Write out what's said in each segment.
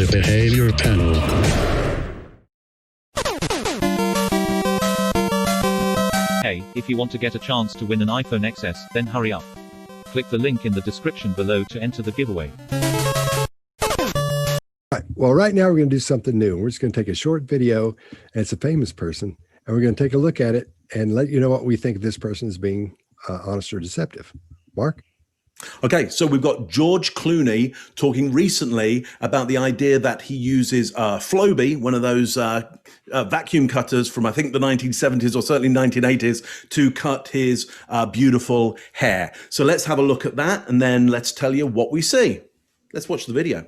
the behavior panel. Hey, if you want to get a chance to win an iPhone XS, then hurry up. Click the link in the description below to enter the giveaway. Well, right now we're going to do something new. We're just going to take a short video, and it's a famous person, and we're going to take a look at it and let you know what we think this person is being honest or deceptive. Mark? Okay, so we've got George Clooney talking recently about the idea that he uses Flowbee, one of those vacuum cutters from, I think, the 1970s or certainly 1980s, to cut his beautiful hair. So let's have a look at that, and then let's tell you what we see. Let's watch the video.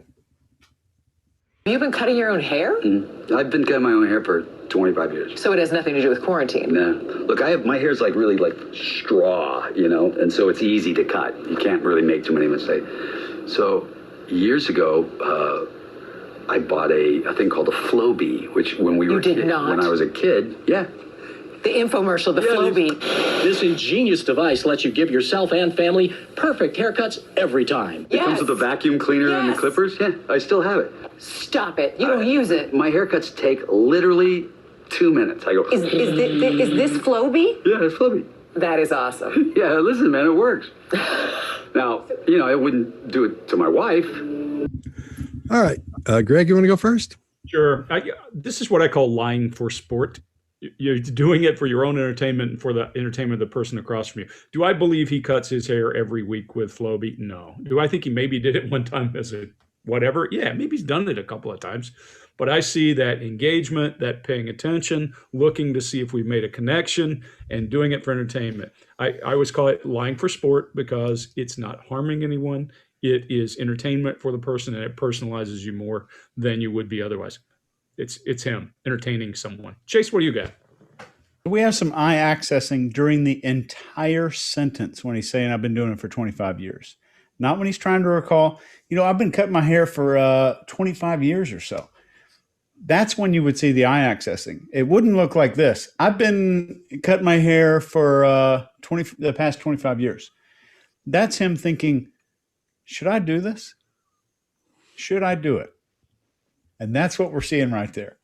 You've been cutting your own hair? I've been cutting my own hair for 25 years. So it has nothing to do with quarantine? No. Look, my hair's like really like straw, you know, and so it's easy to cut. You can't really make too many mistakes. So years ago, I bought a thing called a Flowbee, which when we were did not? when I was a kid, yeah. The infomercial, the Flowbee. This ingenious device lets you give yourself and family perfect haircuts every time. It comes with a vacuum cleaner and the clippers. Yeah, I still have it. Stop it. You don't use it. My haircuts take literally 2 minutes. I go, Is this Flowbee? yeah, it's Flowbee. That is awesome. Yeah, listen, man, it works. Now, you know, I wouldn't do it to my wife. All right. Greg, you want to go first? Sure. This is what I call lying for sport. You're doing it for your own entertainment and for the entertainment of the person across from you. Do I believe he cuts his hair every week with Flowbee? No. Do I think he maybe did it one time as a whatever? Yeah, maybe he's done it a couple of times. But I see that engagement, that paying attention, looking to see if we've made a connection, and doing it for entertainment. I always call it lying for sport because it's not harming anyone. It is entertainment for the person, and it personalizes you more than you would be otherwise. It's him entertaining someone. Chase, what do you got? We have some eye accessing during the entire sentence when he's saying, I've been doing it for 25 years. Not when he's trying to recall, you know, I've been cutting my hair for 25 years or so. That's when you would see the eye accessing. It wouldn't look like this. I've been cutting my hair for the past 25 years. That's him thinking, should I do this? Should I do it? And that's what we're seeing right there.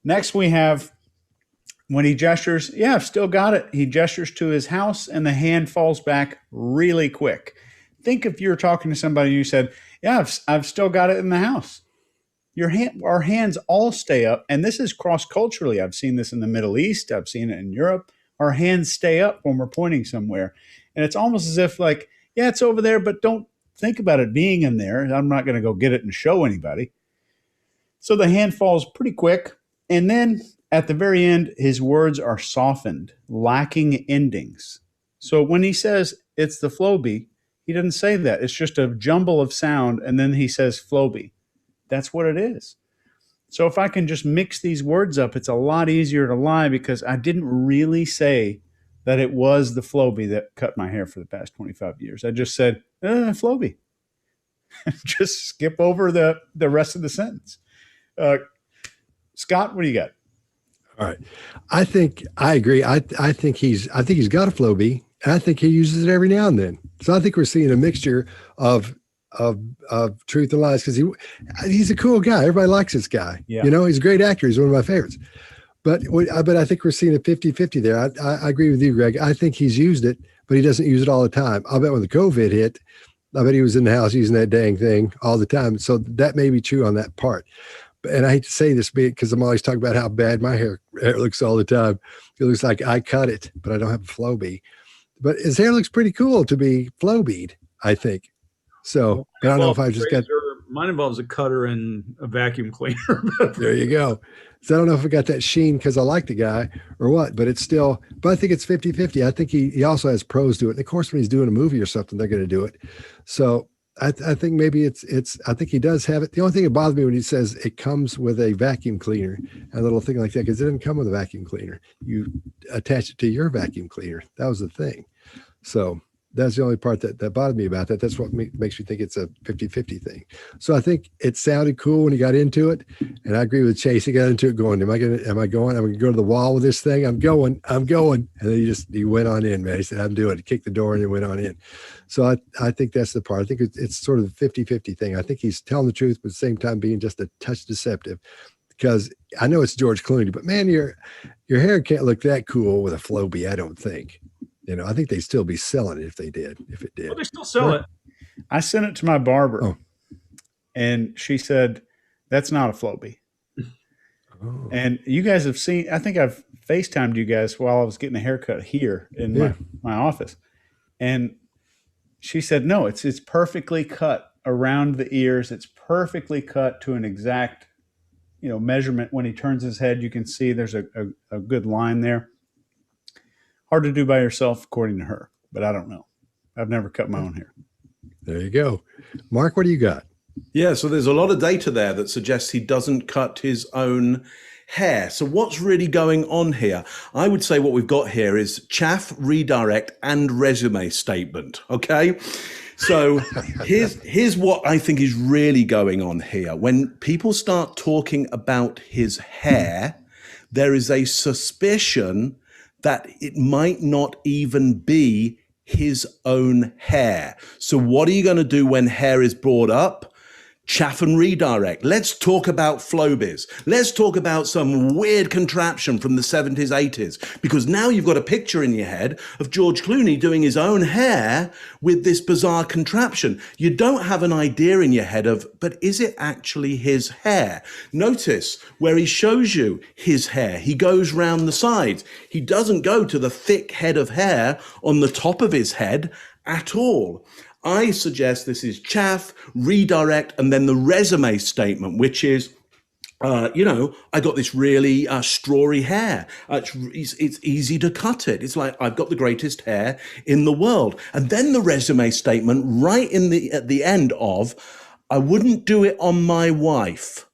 Next, we have when he gestures, yeah, I've still got it. He gestures to his house and the hand falls back really quick. Think if you're talking to somebody and you said, yeah, I've still got it in the house. Our hands all stay up. And this is cross-culturally. I've seen this in the Middle East. I've seen it in Europe. Our hands stay up when we're pointing somewhere. And it's almost as if like, yeah, it's over there, but don't think about it being in there. I'm not going to go get it and show anybody. So the hand falls pretty quick. And then at the very end, his words are softened, lacking endings. So when he says it's the Flowbee, he doesn't say that. It's just a jumble of sound. And then he says Flowbee. That's what it is. So if I can just mix these words up, it's a lot easier to lie because I didn't really say that it was the Flowbee that cut my hair for the past 25 years. I just said, Flowbee. Just skip over the rest of the sentence. Scott, what do you got? All right. I agree. I think he's got a Flowbee, and I think he uses it every now and then. So I think we're seeing a mixture of truth and lies because he's a cool guy. Everybody likes this guy. Yeah. You know, he's a great actor. He's one of my favorites. But I think we're seeing a 50-50 there. I agree with you, Greg. I think he's used it, but he doesn't use it all the time. I'll bet when the COVID hit, I bet he was in the house using that dang thing all the time. So that may be true on that part. And I hate to say this because I'm always talking about how bad my hair looks all the time. It looks like I cut it, but I don't have a Flowbee. But his hair looks pretty cool to be Flowbeed, I think. So I don't know if I just got. Mine involves a cutter and a vacuum cleaner. There you go. So I don't know if I got that sheen because I like the guy or what, but it's still, but I think it's 50-50. I think he also has pros to it. And of course, when he's doing a movie or something, they're going to do it. So I think maybe I think he does have it. The only thing that bothers me when he says it comes with a vacuum cleaner, a little thing like that, because it didn't come with a vacuum cleaner. You attach it to your vacuum cleaner. That was the thing. So That's the only part that bothered me about that. That's what makes me think it's a 50-50 thing. So I think it sounded cool when he got into it. And I agree with Chase. He got into it going, am I going to go to the wall with this thing? I'm going. And then he went on in, man. He said, I'm doing it. He kicked the door and then went on in. So I think that's the part. I think it's sort of a 50-50 thing. I think he's telling the truth, but at the same time being just a touch deceptive, because I know it's George Clooney, but man, your hair can't look that cool with a Flowbee, I don't think. I think they'd still be selling it if it did. Well, they still sell it. I sent it to my barber, Oh. and she said, that's not a Flowbee. Oh. And you guys have seen, I think I've FaceTimed you guys while I was getting a haircut here in my office. And she said, no, it's perfectly cut around the ears. It's perfectly cut to an exact, measurement. When he turns his head, you can see there's a good line there. Hard to do by yourself, according to her, but I don't know. I've never cut my own hair. There you go. Mark, what do you got? Yeah, so there's a lot of data there that suggests he doesn't cut his own hair. So what's really going on here? I would say what we've got here is chaff, redirect, and resume statement. Okay. So here's what I think is really going on here. When people start talking about his hair, there is a suspicion that it might not even be his own hair. So what are you going to do when hair is brought up? Chaff and redirect. Let's talk about Flowbees. Let's talk about some weird contraption from the 70s, 80s, because now you've got a picture in your head of George Clooney doing his own hair with this bizarre contraption. You don't have an idea in your head of, but is it actually his hair? Notice where he shows you his hair. He goes round the sides. He doesn't go to the thick head of hair on the top of his head at all. I suggest this is chaff, redirect, and then the resume statement, which is, I got this really strawy hair. It's easy to cut it. It's like, I've got the greatest hair in the world. And then the resume statement right at the end of, I wouldn't do it on my wife.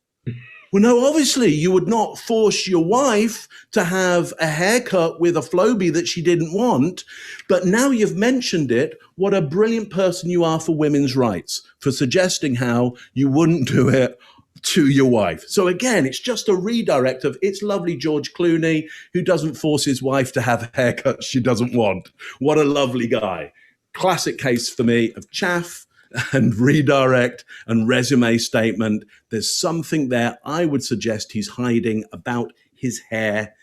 Well, no, obviously you would not force your wife to have a haircut with a Flowbee that she didn't want. But now you've mentioned it, what a brilliant person you are for women's rights, for suggesting how you wouldn't do it to your wife. So again, it's just a redirect of, it's lovely George Clooney who doesn't force his wife to have a haircut she doesn't want. What a lovely guy. Classic case for me of chaff and redirect and resume statement. There's something there I would suggest he's hiding about his hair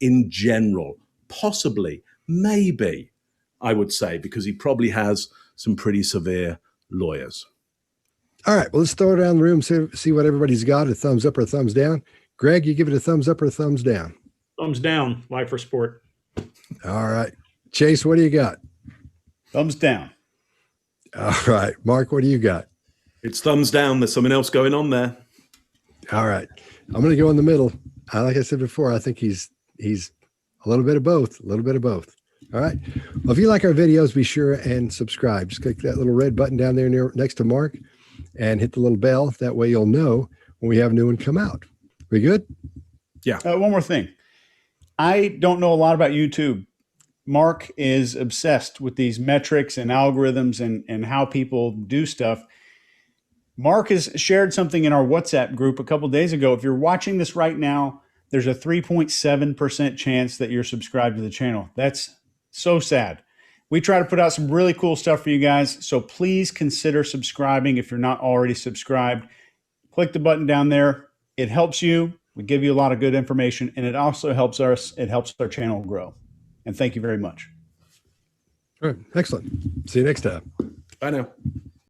in general. Possibly, maybe, I would say, because he probably has some pretty severe lawyers. All right, well, let's throw it around the room, see what everybody's got, a thumbs up or a thumbs down. Greg, you give it a thumbs up or a thumbs down? Thumbs down, life for sport. All right. Chase, what do you got? Thumbs down. All right. Mark, what do you got? It's thumbs down. There's something else going on there. All right. I'm going to go in the middle. Like I said before, I think he's a little bit of both, All right. Well, if you like our videos, be sure and subscribe. Just click that little red button down there next to Mark and hit the little bell. That way you'll know when we have a new one come out. We good? Yeah. One more thing. I don't know a lot about YouTube. Mark is obsessed with these metrics and algorithms and how people do stuff. Mark has shared something in our WhatsApp group a couple days ago. If you're watching this right now, there's a 3.7% chance that you're subscribed to the channel. That's so sad. We try to put out some really cool stuff for you guys, so please consider subscribing if you're not already subscribed. Click the button down there. It helps you. We give you a lot of good information, and it also helps us. It helps our channel grow. And thank you very much. All right. Excellent. See you next time. Bye now.